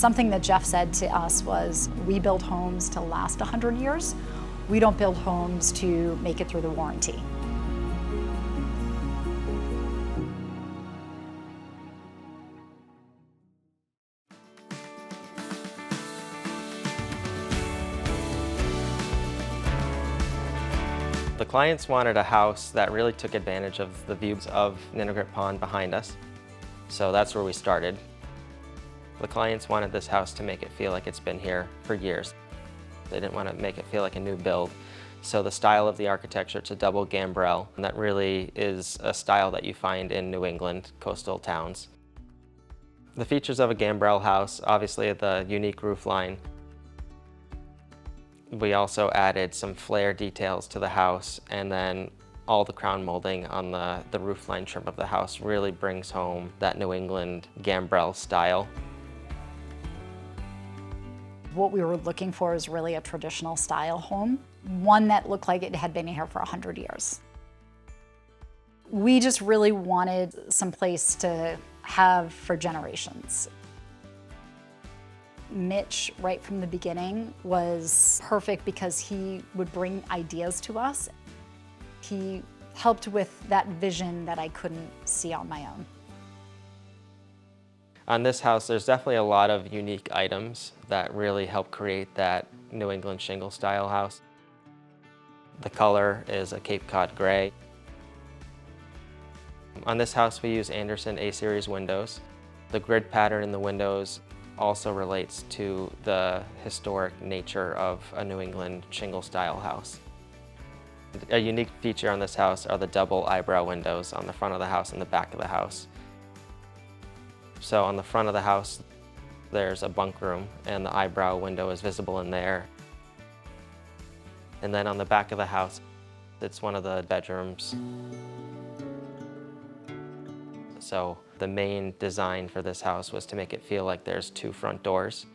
Something that Jeff said to us was, we build homes to last 100 years. We don't build homes to make it through the warranty. The clients wanted a house that really took advantage of the views of Ninigret Pond behind us. So that's where we started. The clients wanted this house to make it feel like it's been here for years. They didn't want to make it feel like a new build. So the style of the architecture, it's a double gambrel, and that really is a style that you find in New England coastal towns. The features of a gambrel house, obviously the unique roof line. We also added some flare details to the house, and then all the crown molding on the roofline trim of the house really brings home that New England gambrel style. What we were looking for is really a traditional style home, one that looked like it had been here for 100 years. We just really wanted some place to have for generations. Mitch, right from the beginning, was perfect because he would bring ideas to us. He helped with that vision that I couldn't see on my own. On this house, there's definitely a lot of unique items that really help create that New England shingle style house. The color is a Cape Cod gray. On this house, we use Anderson A-series windows. The grid pattern in the windows also relates to the historic nature of a New England shingle style house. A unique feature on this house are the double eyebrow windows on the front of the house and the back of the house. So on the front of the house, there's a bunk room and the eyebrow window is visible in there. And then on the back of the house, it's one of the bedrooms. So the main design for this house was to make it feel like there's two front doors,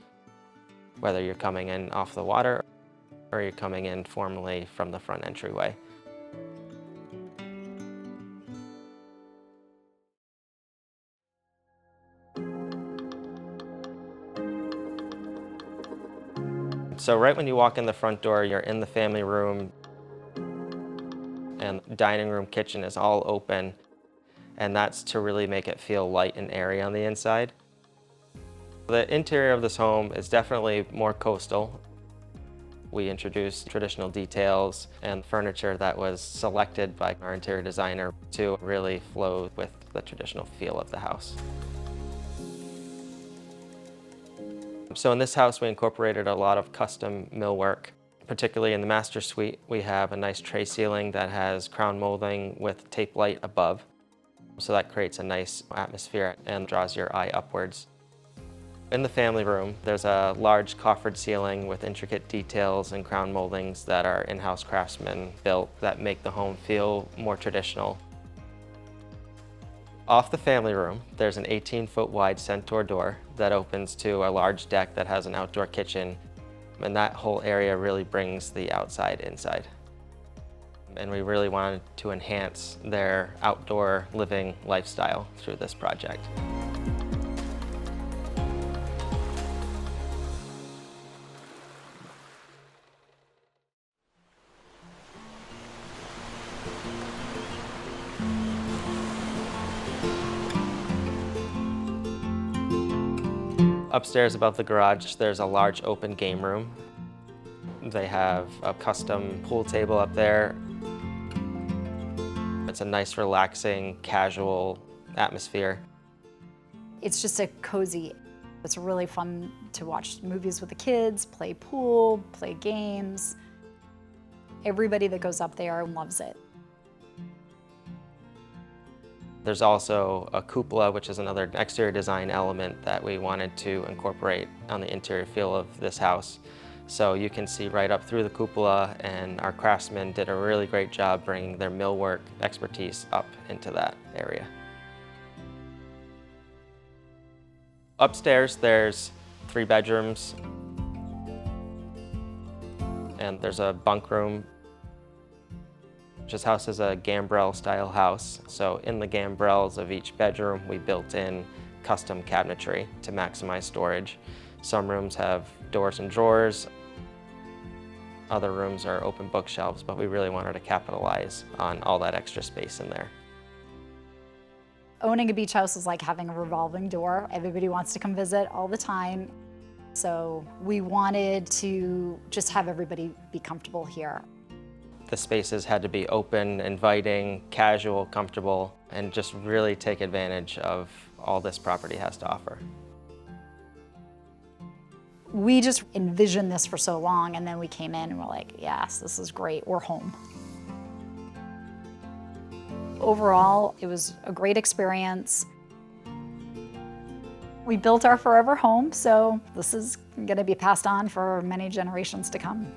whether you're coming in off the water or you're coming in formally from the front entryway. So right when you walk in the front door, you're in the family room, and dining room, kitchen is all open. And that's to really make it feel light and airy on the inside. The interior of this home is definitely more coastal. We introduced traditional details and furniture that was selected by our interior designer to really flow with the traditional feel of the house. So in this house, we incorporated a lot of custom millwork. Particularly in the master suite, we have a nice tray ceiling that has crown molding with tape light above. So that creates a nice atmosphere and draws your eye upwards. In the family room, there's a large coffered ceiling with intricate details and crown moldings that our in-house craftsmen built that make the home feel more traditional. Off the family room, there's an 18-foot wide centaur door that opens to a large deck that has an outdoor kitchen, and that whole area really brings the outside inside. And we really wanted to enhance their outdoor living lifestyle through this project. Upstairs above the garage, there's a large open game room. They have a custom pool table up there. It's a nice, relaxing, casual atmosphere. It's just a cozy. It's really fun to watch movies with the kids, play pool, play games. Everybody that goes up there loves it. There's also a cupola, which is another exterior design element that we wanted to incorporate on the interior feel of this house. So you can see right up through the cupola, and our craftsmen did a really great job bringing their millwork expertise up into that area. Upstairs, there's 3 bedrooms, and there's a bunk room. This house is a gambrel style house, so in the gambrels of each bedroom we built in custom cabinetry to maximize storage. Some rooms have doors and drawers. Other rooms are open bookshelves, but we really wanted to capitalize on all that extra space in there. Owning a beach house is like having a revolving door. Everybody wants to come visit all the time. So we wanted to just have everybody be comfortable here. The spaces had to be open, inviting, casual, comfortable, and just really take advantage of all this property has to offer. We just envisioned this for so long, and then we came in and we're like, yes, this is great, we're home. Overall, it was a great experience. We built our forever home, so this is going to be passed on for many generations to come.